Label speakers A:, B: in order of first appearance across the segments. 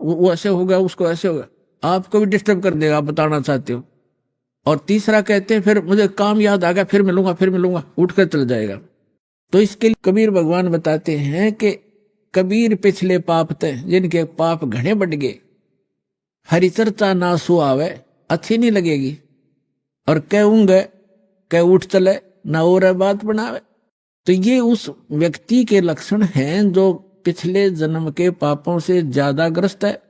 A: वो ऐसे होगा, उसको ऐसे होगा, आपको भी डिस्टर्ब कर देगा, आप बताना चाहते हो। और तीसरा कहते हैं फिर मुझे काम याद आ गया, फिर मिलूंगा, उठकर चल जाएगा। तो इसके लिए कबीर भगवान बताते हैं कि कबीर पिछले पाप थे जिनके पाप घने बढ़ गए, हरि चर्चा ना सुहावे, अच्छी नहीं लगेगी, और कहूंगे कह उठ चले ना और बात बनावे। तो ये उस व्यक्ति के लक्षण हैं जो पिछले जन्म के पापों से ज्यादा ग्रस्त है,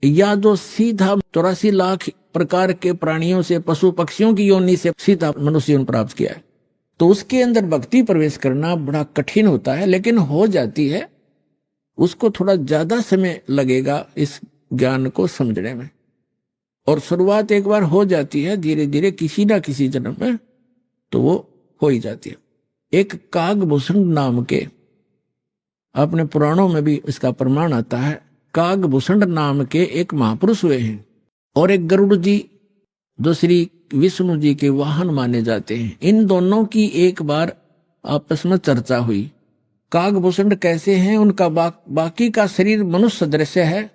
A: या जो सीधा 84 लाख प्रकार के प्राणियों से, पशु पक्षियों की योनि से सीधा मनुष्य जीवन प्राप्त किया है। तो उसके अंदर भक्ति प्रवेश करना बड़ा कठिन होता है, लेकिन हो जाती है। उसको थोड़ा ज्यादा समय लगेगा इस ज्ञान को समझने में, और शुरुआत एक बार हो जाती है, धीरे धीरे किसी ना किसी जन्म में तो वो हो ही जाती है। एक कागभूषण नाम के, अपने पुराणों में भी इसका प्रमाण आता है, कागभूषण नाम के एक महापुरुष हुए हैं, और एक गरुड़ जी जो श्री विष्णु जी के वाहन माने जाते हैं। इन दोनों की एक बार आपस में चर्चा हुई। कागभूषण कैसे हैं, उनका बाकी का शरीर मनुष्य सदृश है,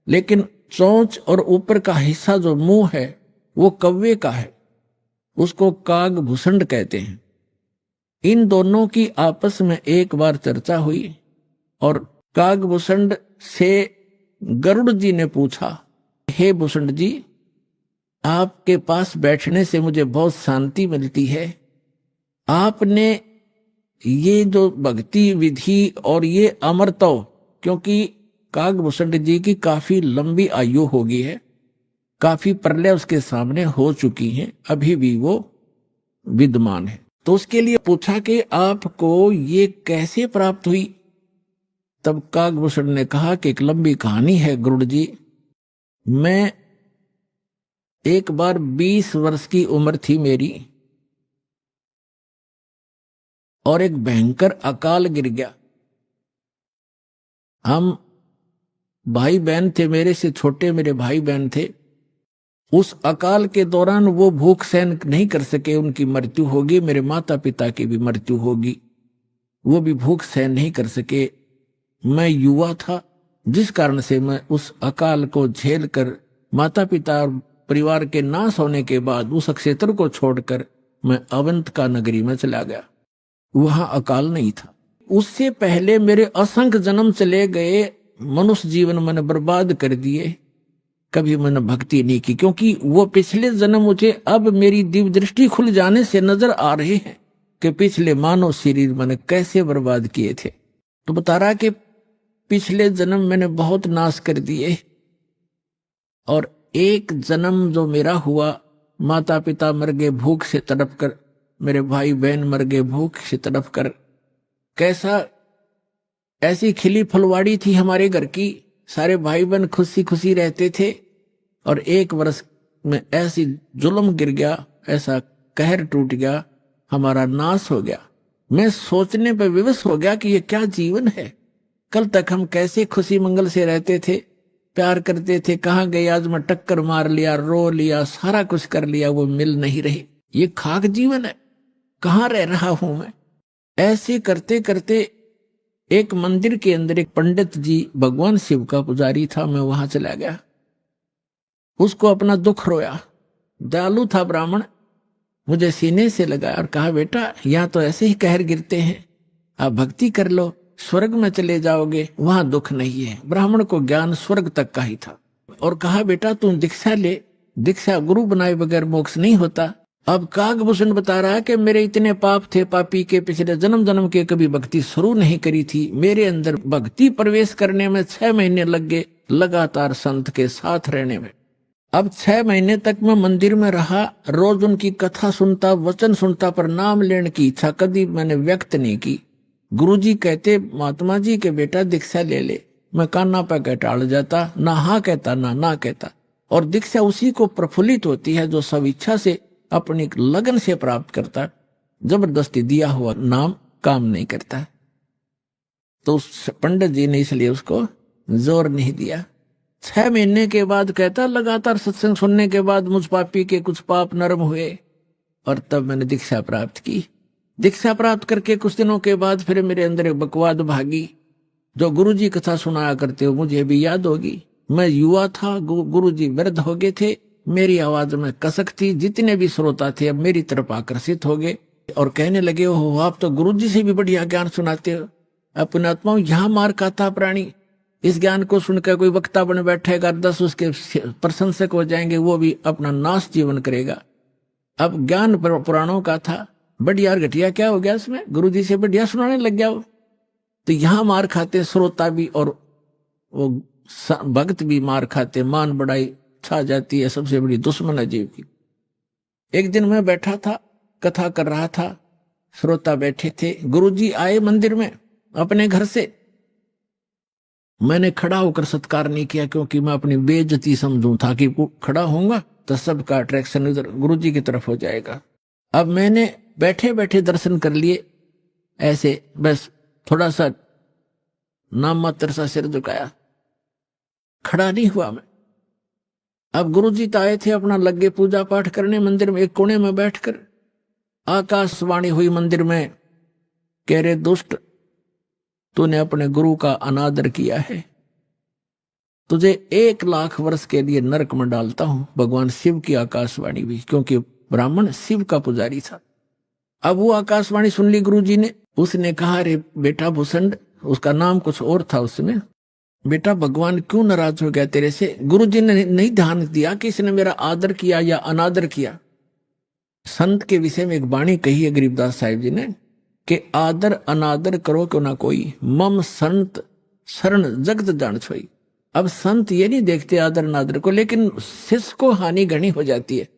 A: लेकिन चोंच और ऊपर का हिस्सा जो मुंह है वो कौवे का है, उसको कागभूषण कहते हैं। इन दोनों की आपस में एक बार चर्चा हुई, और कागभूषण से गरुड़ जी ने पूछा, हे भूषण जी, आपके पास बैठने से मुझे बहुत शांति मिलती है। आपने ये जो भक्ति विधि और ये अमरत्व, क्योंकि कागभूषण जी की काफी लंबी आयु हो गई है, काफी प्रलय उसके सामने हो चुकी हैं, अभी भी वो विद्यमान है। तो उसके लिए पूछा कि आपको ये कैसे प्राप्त हुई। तब कागभूषण ने कहा कि एक लंबी कहानी है गुरुड़ जी। मैं एक बार 20 वर्ष की उम्र थी मेरी, और एक भयंकर अकाल गिर गया। हम भाई बहन थे, मेरे से छोटे मेरे भाई बहन थे। उस अकाल के दौरान वो भूख सहन नहीं कर सके, उनकी मृत्यु होगी, मेरे माता पिता की भी मृत्यु होगी, वो भी भूख सहन नहीं कर सके। मैं युवा था, जिस कारण से मैं उस अकाल को झेल कर माता पिता और परिवार के नाश होने के बाद उस क्षेत्र को छोड़कर मैं अवंतिका नगरी में चला गया। वहां अकाल नहीं था। उससे पहले मेरे असंख्य जन्म चले गए, मनुष्य जीवन मैंने बर्बाद कर दिए, कभी मैंने भक्ति नहीं की, क्योंकि वो पिछले जन्म मुझे अब मेरी दिव्य दृष्टि खुल जाने से नजर आ रहे हैं कि पिछले मानव शरीर मैंने कैसे बर्बाद किए थे। तो बता रहा कि पिछले जन्म मैंने बहुत नाश कर दिए, और एक जन्म जो मेरा हुआ, माता पिता मर गए भूख से तड़प कर, मेरे भाई बहन मर गए भूख से तड़प कर। कैसा, ऐसी खिली फुलवाड़ी थी हमारे घर की, सारे भाई बहन खुशी खुशी रहते थे, और एक वर्ष में ऐसी जुल्म गिर गया, ऐसा कहर टूट गया, हमारा नाश हो गया। मैं सोचने पर विवश हो गया कि ये क्या जीवन है। कल तक हम कैसे खुशी मंगल से रहते थे, प्यार करते थे, कहाँ गए आज मैं टक्कर मार लिया, रो लिया, सारा कुछ कर लिया, वो मिल नहीं रही। ये खाक जीवन है, कहाँ रह रहा हूं मैं। ऐसे करते करते एक मंदिर के अंदर एक पंडित जी, भगवान शिव का पुजारी था, मैं वहां चला गया, उसको अपना दुख रोया। दयालु था ब्राह्मण, मुझे सीने से लगाया और कहा, बेटा यहाँ तो ऐसे ही कहर गिरते हैं, आप भक्ति कर लो, स्वर्ग में चले जाओगे, वहां दुख नहीं है। ब्राह्मण को ज्ञान स्वर्ग तक का ही था, और कहा, बेटा तुम दीक्षा ले, दीक्षा गुरु बनाए बगैर मोक्ष नहीं होता। अब कागभूषण बता रहा है कि मेरे इतने पाप थे, पापी के पिछले जन्म जन्म के कभी भक्ति शुरू नहीं करी थी। मेरे अंदर भक्ति प्रवेश करने में 6 महीने लग गए, लगातार संत के साथ रहने में। अब 6 महीने तक मैं मंदिर में रहा, रोज उनकी कथा सुनता, वचन सुनता, पर नाम लेने की इच्छा कभी मैंने व्यक्त नहीं की। गुरुजी कहते, महात्मा जी के बेटा दीक्षा ले ले। मैं कान्ना पे कह टाल जाता, ना हाँ कहता ना कहता। और दीक्षा उसी को प्रफुल्लित होती है जो सब इच्छा से अपनी लगन से प्राप्त करता। जबरदस्ती दिया हुआ नाम काम नहीं करता। तो उस पंडित जी ने इसलिए उसको जोर नहीं दिया। 6 महीने के बाद कहता, लगातार सत्संग सुनने के बाद मुझ पापी के कुछ पाप नरम हुए, और तब मैंने दीक्षा प्राप्त की। दीक्षा प्राप्त करके कुछ दिनों के बाद फिर मेरे अंदर एक बकवाद भागी, जो गुरुजी कथा सुनाया करते हो मुझे भी याद होगी। मैं युवा था, गुरु जी वृद्ध हो गए थे, मेरी आवाज में कसक थी। जितने भी श्रोता थे अब मेरी तरफ आकर्षित हो गए और कहने लगे, हो आप तो गुरु जी से भी बढ़िया ज्ञान सुनाते हो। अपने आत्माओं यहाँ मार खाता प्राणी, इस ज्ञान को सुनकर कोई वक्ता बन बैठेगा, 10 उसके प्रशंसक हो जाएंगे, वो भी अपना नाश जीवन करेगा। अब ज्ञान पुराणों का था, बढ़िया और घटिया क्या हो गया उसमें, गुरु जी से बढ़िया सुनाने लग गया वो। तो यहाँ मार खाते श्रोता भी और वो भक्त भी मार खाते, मान बढ़ाई छा जाती है, सबसे बड़ी दुश्मन है जीव की। एक दिन मैं बैठा था, कथा कर रहा था, श्रोता बैठे थे, गुरुजी आए मंदिर में अपने घर से। मैंने खड़ा होकर सत्कार नहीं किया क्योंकि मैं अपनी बेइज्जती समझूं था कि खड़ा होऊंगा तो सबका अट्रैक्शन इधर गुरुजी की तरफ हो जाएगा। अब मैंने बैठे बैठे दर्शन कर लिए, ऐसे बस थोड़ा सा नाम मात्र सा सिर झुकाया, खड़ा नहीं हुआ मैं। अब गुरुजी तो आए थे, अपना लगे पूजा पाठ करने मंदिर में, एक कोने में बैठकर आकाशवाणी हुई मंदिर में, कह रहे दुष्ट, तूने अपने गुरु का अनादर किया है, तुझे 1 लाख वर्ष के लिए नरक में डालता हूं। भगवान शिव की आकाशवाणी भी, क्योंकि ब्राह्मण शिव का पुजारी था। अब वो आकाशवाणी सुन ली गुरुजी ने। उसने कहा, रे बेटा भूषण, उसका नाम कुछ और था उसमें, बेटा भगवान क्यों नाराज हो गया तेरे से? गुरुजी ने नहीं ध्यान दिया कि इसने मेरा आदर किया या अनादर किया। संत के विषय में एक वाणी कही है गरीबदास साहिब जी ने कि आदर अनादर करो क्यों ना कोई, मम संत शरण जगत जान छोई। अब संत ये नहीं देखते आदर अनादर को, लेकिन शिष्य को हानि घनी हो जाती है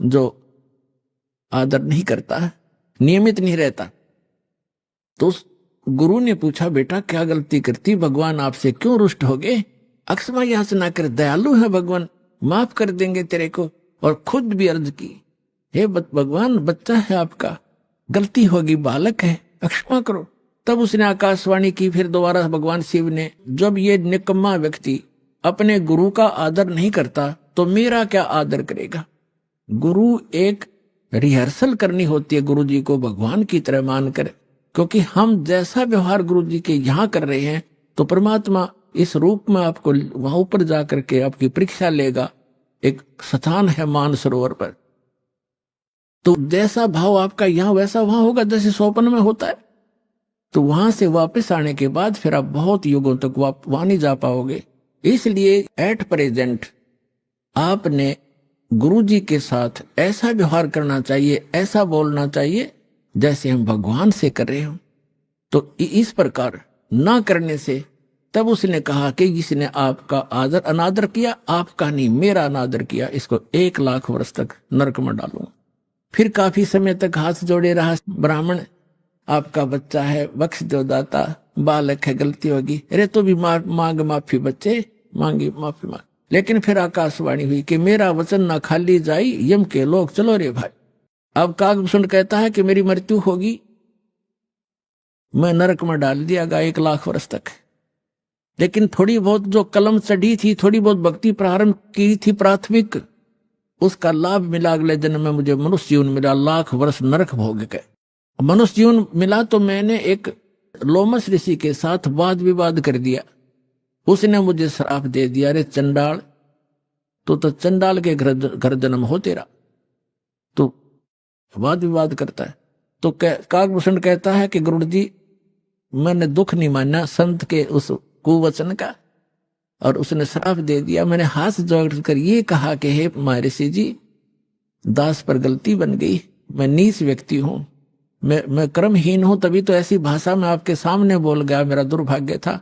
A: जो आदर नहीं करता है, नियमित नहीं रहता। तो गुरु ने पूछा, बेटा क्या गलती करती, भगवान आपसे क्यों रुष्ट हो गए? अक्षमा याचना कर, दयालु है भगवान, माफ कर देंगे तेरे को। और खुद भी अर्ज की, हे भगवान बच्चा है आपका, गलती होगी, बालक है, अक्षमा करो। तब उसने आकाशवाणी की फिर दोबारा भगवान शिव ने, जब ये निकम्मा व्यक्ति अपने गुरु का आदर नहीं करता तो मेरा क्या आदर करेगा? गुरु एक रिहर्सल करनी होती है गुरु जी को भगवान की तरह मानकर, क्योंकि हम जैसा व्यवहार गुरु जी के यहाँ कर रहे हैं तो परमात्मा इस रूप में आपको वहां ऊपर जाकर के आपकी परीक्षा लेगा। एक स्थान है मानसरोवर पर, तो जैसा भाव आपका यहाँ वैसा वहां होगा, जैसे सोपन में होता है। तो वहां से वापस आने के बाद फिर आप बहुत युगों तक वहां नहीं जा पाओगे। इसलिए एट प्रेजेंट आपने गुरु जी के साथ ऐसा व्यवहार करना चाहिए, ऐसा बोलना चाहिए जैसे हम भगवान से कर रहे हो। तो इस प्रकार ना करने से तब उसने कहा कि जिसने आपका आदर अनादर किया, आपका नहीं मेरा अनादर किया, इसको 1 लाख वर्ष तक नरक में डालूंगा। फिर काफी समय तक हाथ जोड़े रहा ब्राह्मण, आपका बच्चा है, बख्श दो दाता, बालक है, गलती होगी, अरे तो भी मांग माफी, बच्चे मांगी माफी मांग। लेकिन फिर आकाशवाणी हुई कि मेरा वचन ना खाली जाई, यम के लोग चलो रे भाई। अब कागभूषण कहता है कि मेरी मृत्यु होगी, मैं नरक में डाल दिया गया 1 लाख वर्ष तक। लेकिन थोड़ी बहुत जो कलम चढ़ी थी, थोड़ी बहुत भक्ति प्रारंभ की थी प्राथमिक, उसका लाभ मिला। अगले जन्म में मुझे मनुष्य जीवन मिला, 1 लाख वर्ष नरक भोग के मनुष्य जीवन मिला। तो मैंने एक लोमस ऋषि के साथ वाद विवाद कर दिया, उसने मुझे श्राप दे दिया, अरे चंडाल, तो चंडाल के घर जन्म हो तेरा, तो वाद विवाद करता है। तो कागभूषण कहता है कि गुरु जी मैंने दुख नहीं माना संत के उस कुवचन का, और उसने श्राप दे दिया। मैंने हाथ जोड़कर ये कहा कि हे महर्षि जी, दास पर गलती बन गई, मैं नीच व्यक्ति हूं, मैं कर्महीन हूं, तभी तो ऐसी भाषा में आपके सामने बोल गया, मेरा दुर्भाग्य था।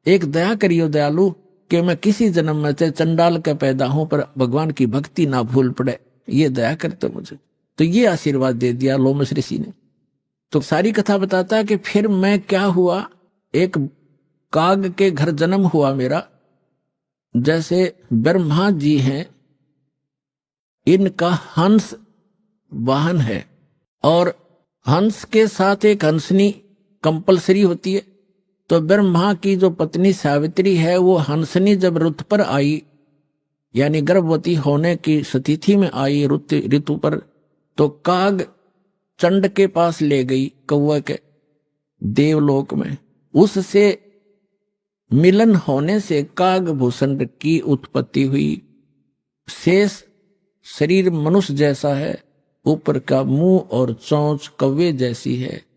A: एक दया करियो दयालु कि मैं किसी जन्म में चाहे चंडाल का पैदा हूं पर भगवान की भक्ति ना भूल पड़े, ये दया करते मुझे। तो ये आशीर्वाद दे दिया लोमस ऋषि ने। तो सारी कथा बताता है कि फिर मैं क्या हुआ, एक काग के घर जन्म हुआ मेरा। जैसे ब्रह्मा जी हैं, इनका हंस वाहन है, और हंस के साथ एक हंसनी कंपलसरी होती है। तो ब्रह्मा की जो पत्नी सावित्री है, वो हंसनी जब ऋतु पर आई, यानी गर्भवती होने की स्थिति में आई ऋतु पर, तो काग चंड के पास ले गई, कौवा के देवलोक में। उससे मिलन होने से कागभूषण की उत्पत्ति हुई। शेष शरीर मनुष्य जैसा है, ऊपर का मुंह और चोंच कौवे जैसी है।